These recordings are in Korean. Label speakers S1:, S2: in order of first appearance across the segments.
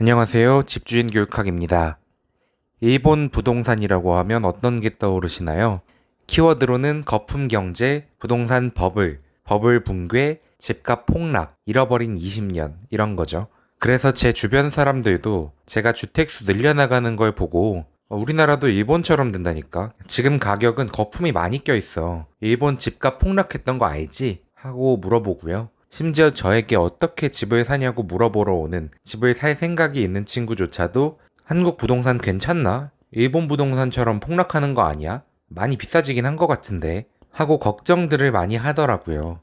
S1: 안녕하세요. 집주인 교육학입니다. 일본 부동산이라고 하면 어떤 게 떠오르시나요? 키워드로는 거품 경제, 부동산 버블, 버블 붕괴, 집값 폭락, 잃어버린 20년 이런 거죠. 그래서 제 주변 사람들도 제가 주택수 늘려나가는 걸 보고 우리나라도 일본처럼 된다니까. 지금 가격은 거품이 많이 껴있어. 일본 집값 폭락했던 거 알지? 하고 물어보고요. 심지어 저에게 어떻게 집을 사냐고 물어보러 오는 집을 살 생각이 있는 친구조차도 한국 부동산 괜찮나? 일본 부동산처럼 폭락하는 거 아니야? 많이 비싸지긴 한 것 같은데 하고 걱정들을 많이 하더라고요.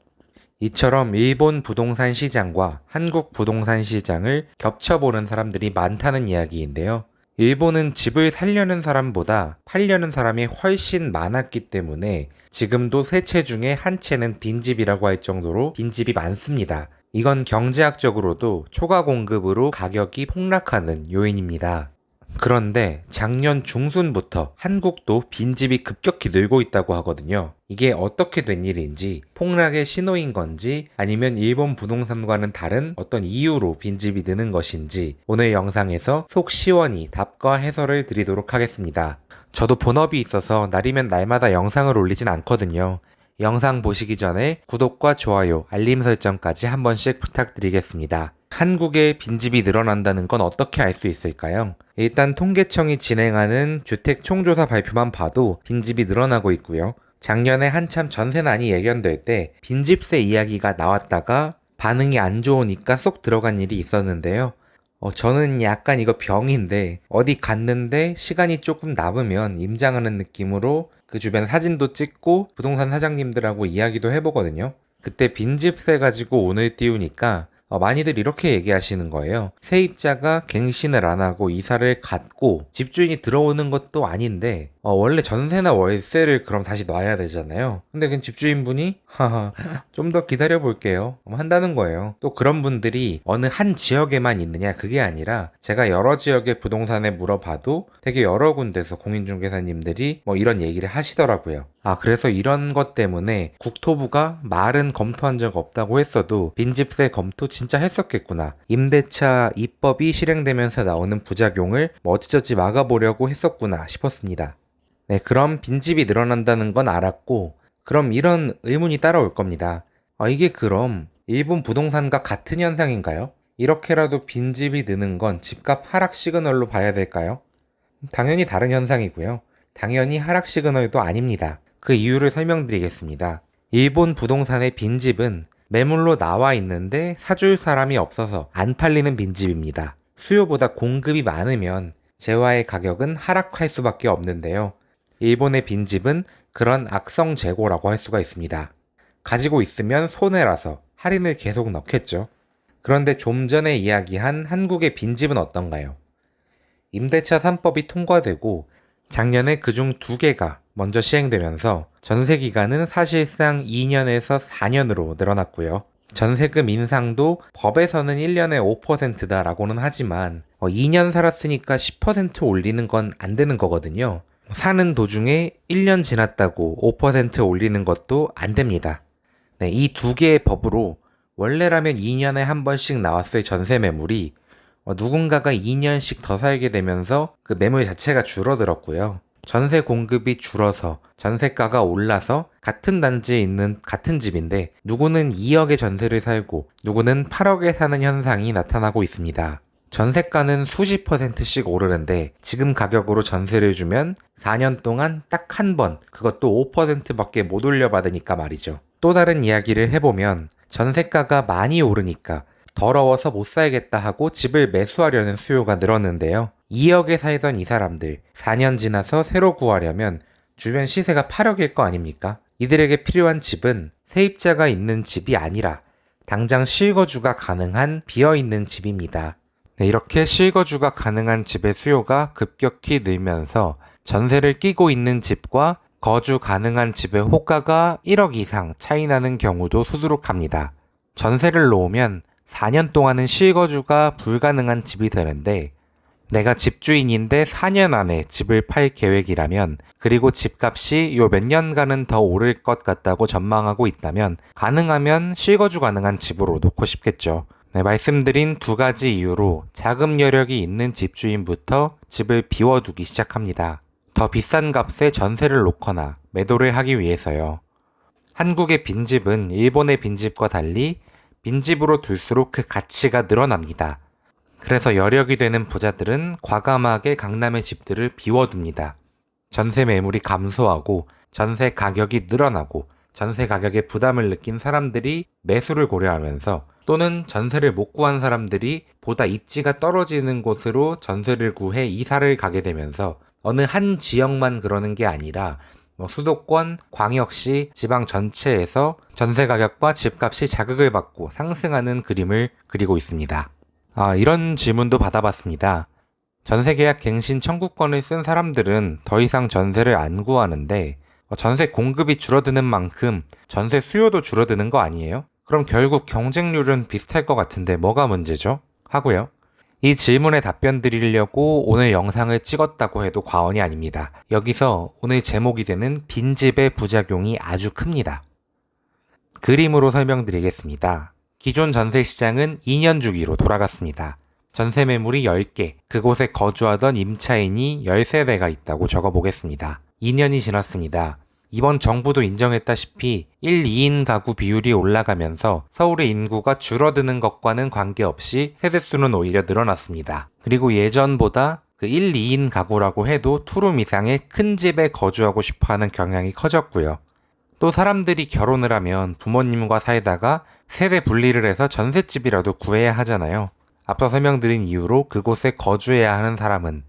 S1: 이처럼 일본 부동산 시장과 한국 부동산 시장을 겹쳐보는 사람들이 많다는 이야기인데요. 일본은 집을 살려는 사람보다 팔려는 사람이 훨씬 많았기 때문에 지금도 세 채 중에 한 채는 빈집이라고 할 정도로 빈집이 많습니다. 이건 경제학적으로도 초과 공급으로 가격이 폭락하는 요인입니다. 그런데 작년 중순부터 한국도 빈집이 급격히 늘고 있다고 하거든요. 이게 어떻게 된 일인지, 폭락의 신호인 건지, 아니면 일본 부동산과는 다른 어떤 이유로 빈집이 느는 것인지, 오늘 영상에서 속 시원히 답과 해설을 드리도록 하겠습니다. 저도 본업이 있어서 날이면 날마다 영상을 올리진 않거든요. 영상 보시기 전에 구독과 좋아요, 알림 설정까지 한 번씩 부탁드리겠습니다. 한국의 빈집이 늘어난다는 건 어떻게 알 수 있을까요? 일단 통계청이 진행하는 주택 총조사 발표만 봐도 빈집이 늘어나고 있고요. 작년에 한참 전세난이 예견될 때 빈집세 이야기가 나왔다가 반응이 안 좋으니까 쏙 들어간 일이 있었는데요. 저는 약간 이거 병인데 어디 갔는데 시간이 조금 남으면 임장하는 느낌으로 그 주변 사진도 찍고 부동산 사장님들하고 이야기도 해보거든요. 그때 빈집세 가지고 오늘 띄우니까 많이들 이렇게 얘기하시는 거예요. 세입자가 갱신을 안 하고 이사를 갔고 집주인이 들어오는 것도 아닌데 원래 전세나 월세를 그럼 다시 놔야 되잖아요. 근데 그 집주인분이 하하 좀 더 기다려 볼게요 한다는 거예요. 또 그런 분들이 어느 한 지역에만 있느냐 그게 아니라 제가 여러 지역의 부동산에 물어봐도 되게 여러 군데서 공인중개사님들이 이런 얘기를 하시더라고요. 그래서 이런 것 때문에 국토부가 말은 검토한 적 없다고 했어도 빈집세 검토 진짜 했었겠구나. 임대차 입법이 실행되면서 나오는 부작용을 어찌저찌 막아보려고 했었구나 싶었습니다. 네, 그럼 빈집이 늘어난다는 건 알았고, 그럼 이런 의문이 따라올 겁니다. 이게 그럼 일본 부동산과 같은 현상인가요? 이렇게라도 빈집이 느는 건 집값 하락 시그널로 봐야 될까요? 당연히 다른 현상이고요. 당연히 하락 시그널도 아닙니다. 그 이유를 설명드리겠습니다. 일본 부동산의 빈집은 매물로 나와 있는데 사줄 사람이 없어서 안 팔리는 빈집입니다. 수요보다 공급이 많으면 재화의 가격은 하락할 수밖에 없는데요. 일본의 빈집은 그런 악성 재고라고 할 수가 있습니다. 가지고 있으면 손해라서 할인을 계속 넣겠죠. 그런데 좀 전에 이야기한 한국의 빈집은 어떤가요? 임대차 3법이 통과되고 작년에 그중 2개가 먼저 시행되면서 전세 기간은 사실상 2년에서 4년으로 늘어났고요. 전세금 인상도 법에서는 1년에 5%다라고는 하지만 2년 살았으니까 10% 올리는 건 안 되는 거거든요. 사는 도중에 1년 지났다고 5% 올리는 것도 안 됩니다. 네, 이 2개의 법으로 원래라면 2년에 한 번씩 나왔을 전세 매물이 누군가가 2년씩 더 살게 되면서 그 매물 자체가 줄어들었고요. 전세 공급이 줄어서 전세가가 올라서 같은 단지에 있는 같은 집인데 누구는 2억의 전세를 살고 누구는 8억에 사는 현상이 나타나고 있습니다. 전세가는 수십 %씩 오르는데 지금 가격으로 전세를 주면 4년 동안 딱 한 번, 그것도 5%밖에 못 올려받으니까 말이죠. 또 다른 이야기를 해보면 전세가가 많이 오르니까 더러워서 못 살겠다 하고 집을 매수하려는 수요가 늘었는데요. 2억에 살던 이 사람들 4년 지나서 새로 구하려면 주변 시세가 8억일 거 아닙니까? 이들에게 필요한 집은 세입자가 있는 집이 아니라 당장 실거주가 가능한 비어있는 집입니다. 네, 이렇게 실거주가 가능한 집의 수요가 급격히 늘면서 전세를 끼고 있는 집과 거주 가능한 집의 호가가 1억 이상 차이 나는 경우도 수두룩합니다. 전세를 놓으면 4년 동안은 실거주가 불가능한 집이 되는데 내가 집주인인데 4년 안에 집을 팔 계획이라면 그리고 집값이 요 몇 년간은 더 오를 것 같다고 전망하고 있다면 가능하면 실거주 가능한 집으로 놓고 싶겠죠. 네, 말씀드린 두 가지 이유로 자금 여력이 있는 집주인부터 집을 비워두기 시작합니다. 더 비싼 값에 전세를 놓거나 매도를 하기 위해서요. 한국의 빈집은 일본의 빈집과 달리 빈집으로 둘수록 그 가치가 늘어납니다. 그래서 여력이 되는 부자들은 과감하게 강남의 집들을 비워둡니다. 전세 매물이 감소하고 전세 가격이 늘어나고 전세 가격에 부담을 느낀 사람들이 매수를 고려하면서 또는 전세를 못 구한 사람들이 보다 입지가 떨어지는 곳으로 전세를 구해 이사를 가게 되면서 어느 한 지역만 그러는 게 아니라 수도권, 광역시, 지방 전체에서 전세 가격과 집값이 자극을 받고 상승하는 그림을 그리고 있습니다. 이런 질문도 받아봤습니다. 전세계약 갱신 청구권을 쓴 사람들은 더 이상 전세를 안 구하는데 전세 공급이 줄어드는 만큼 전세 수요도 줄어드는 거 아니에요? 그럼 결국 경쟁률은 비슷할 것 같은데 뭐가 문제죠? 하고요. 이 질문에 답변 드리려고 오늘 영상을 찍었다고 해도 과언이 아닙니다. 여기서 오늘 제목이 되는 빈집의 부작용이 아주 큽니다. 그림으로 설명드리겠습니다. 기존 전세 시장은 2년 주기로 돌아갔습니다. 전세 매물이 10개, 그곳에 거주하던 임차인이 13대가 있다고 적어보겠습니다. 2년이 지났습니다. 이번 정부도 인정했다시피 1, 2인 가구 비율이 올라가면서 서울의 인구가 줄어드는 것과는 관계없이 세대수는 오히려 늘어났습니다. 그리고 예전보다 그 1, 2인 가구라고 해도 투룸 이상의 큰 집에 거주하고 싶어하는 경향이 커졌고요. 또 사람들이 결혼을 하면 부모님과 살다가 세대 분리를 해서 전셋집이라도 구해야 하잖아요. 앞서 설명드린 이유로 그곳에 거주해야 하는 사람은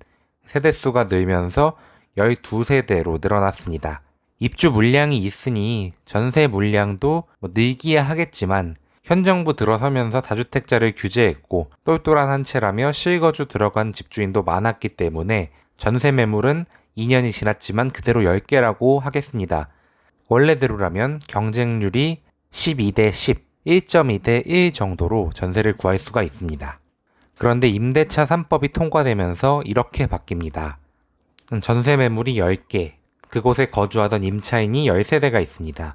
S1: 세대수가 늘면서 12세대로 늘어났습니다. 입주 물량이 있으니 전세 물량도 늘기야 하겠지만 현 정부 들어서면서 다주택자를 규제했고 똘똘한 한 채라며 실거주 들어간 집주인도 많았기 때문에 전세 매물은 2년이 지났지만 그대로 10개라고 하겠습니다. 원래대로라면 경쟁률이 12대 10, 1.2대 1 정도로 전세를 구할 수가 있습니다. 그런데 임대차 3법이 통과되면서 이렇게 바뀝니다. 전세 매물이 10개, 그곳에 거주하던 임차인이 10세대가 있습니다.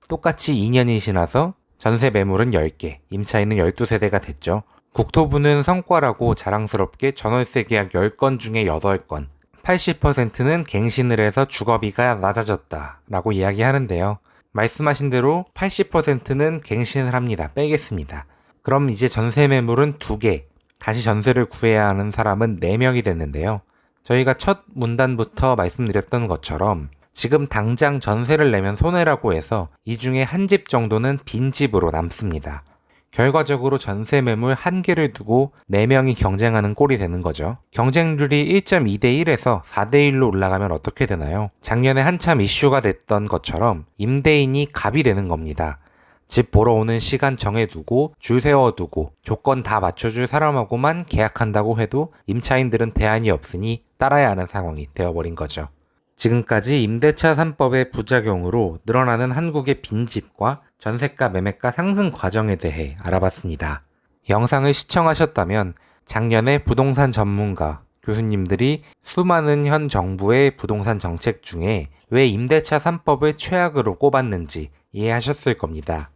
S1: 똑같이 2년이 지나서 전세 매물은 10개, 임차인은 12세대가 됐죠. 국토부는 성과라고 자랑스럽게 전월세 계약 10건 중에 8건, 80%는 갱신을 해서 주거비가 낮아졌다 라고 이야기하는데요. 말씀하신 대로 80%는 갱신을 합니다. 빼겠습니다. 그럼 이제 전세 매물은 2개, 다시 전세를 구해야 하는 사람은 4명이 됐는데요. 저희가 첫 문단부터 말씀드렸던 것처럼 지금 당장 전세를 내면 손해라고 해서 이 중에 한 집 정도는 빈집으로 남습니다. 결과적으로 전세 매물 1개를 두고 4명이 경쟁하는 꼴이 되는 거죠. 경쟁률이 1.2대 1에서 4대 1로 올라가면 어떻게 되나요? 작년에 한참 이슈가 됐던 것처럼 임대인이 갑이 되는 겁니다. 집 보러 오는 시간 정해두고 줄 세워두고 조건 다 맞춰줄 사람하고만 계약한다고 해도 임차인들은 대안이 없으니 따라야 하는 상황이 되어버린 거죠. 지금까지 임대차 3법의 부작용으로 늘어나는 한국의 빈집과 전세가 매매가 상승 과정에 대해 알아봤습니다. 영상을 시청하셨다면 작년에 부동산 전문가, 교수님들이 수많은 현 정부의 부동산 정책 중에 왜 임대차 3법을 최악으로 꼽았는지 이해하셨을 겁니다.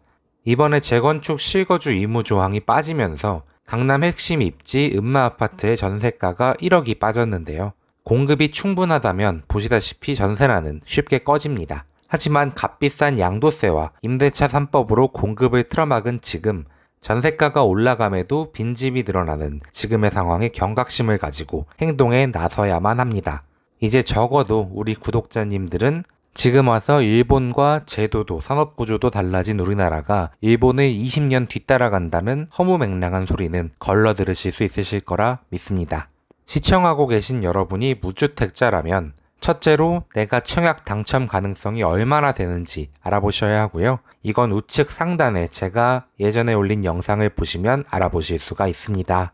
S1: 이번에 재건축 실거주 의무 조항이 빠지면서 강남 핵심 입지 음마아파트의 전세가가 1억이 빠졌는데요. 공급이 충분하다면 보시다시피 전세난은 쉽게 꺼집니다. 하지만 값비싼 양도세와 임대차 3법으로 공급을 틀어막은 지금 전세가가 올라감에도 빈집이 늘어나는 지금의 상황에 경각심을 가지고 행동에 나서야만 합니다. 이제 적어도 우리 구독자님들은 지금 와서 일본과 제도도 산업구조도 달라진 우리나라가 일본을 20년 뒤따라간다는 허무맹랑한 소리는 걸러 들으실 수 있으실 거라 믿습니다. 시청하고 계신 여러분이 무주택자라면 첫째로 내가 청약 당첨 가능성이 얼마나 되는지 알아보셔야 하고요. 이건 우측 상단에 제가 예전에 올린 영상을 보시면 알아보실 수가 있습니다.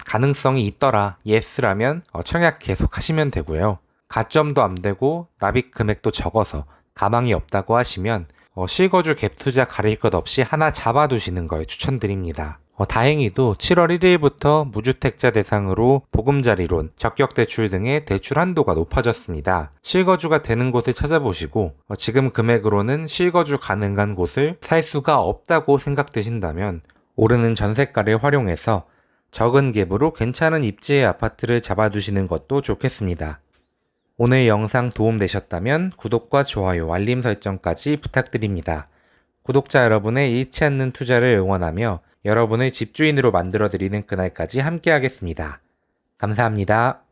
S1: 가능성이 있더라, 예스라면 청약 계속 하시면 되고요. 가점도 안 되고 납입 금액도 적어서 가망이 없다고 하시면 실거주 갭 투자 가릴 것 없이 하나 잡아두시는 걸 추천드립니다. 다행히도 7월 1일부터 무주택자 대상으로 보금자리론, 적격대출 등의 대출 한도가 높아졌습니다. 실거주가 되는 곳을 찾아보시고 지금 금액으로는 실거주 가능한 곳을 살 수가 없다고 생각되신다면 오르는 전세가를 활용해서 적은 갭으로 괜찮은 입지의 아파트를 잡아두시는 것도 좋겠습니다. 오늘 영상 도움되셨다면 구독과 좋아요, 알림 설정까지 부탁드립니다. 구독자 여러분의 잃지 않는 투자를 응원하며 여러분을 집주인으로 만들어드리는 그날까지 함께하겠습니다. 감사합니다.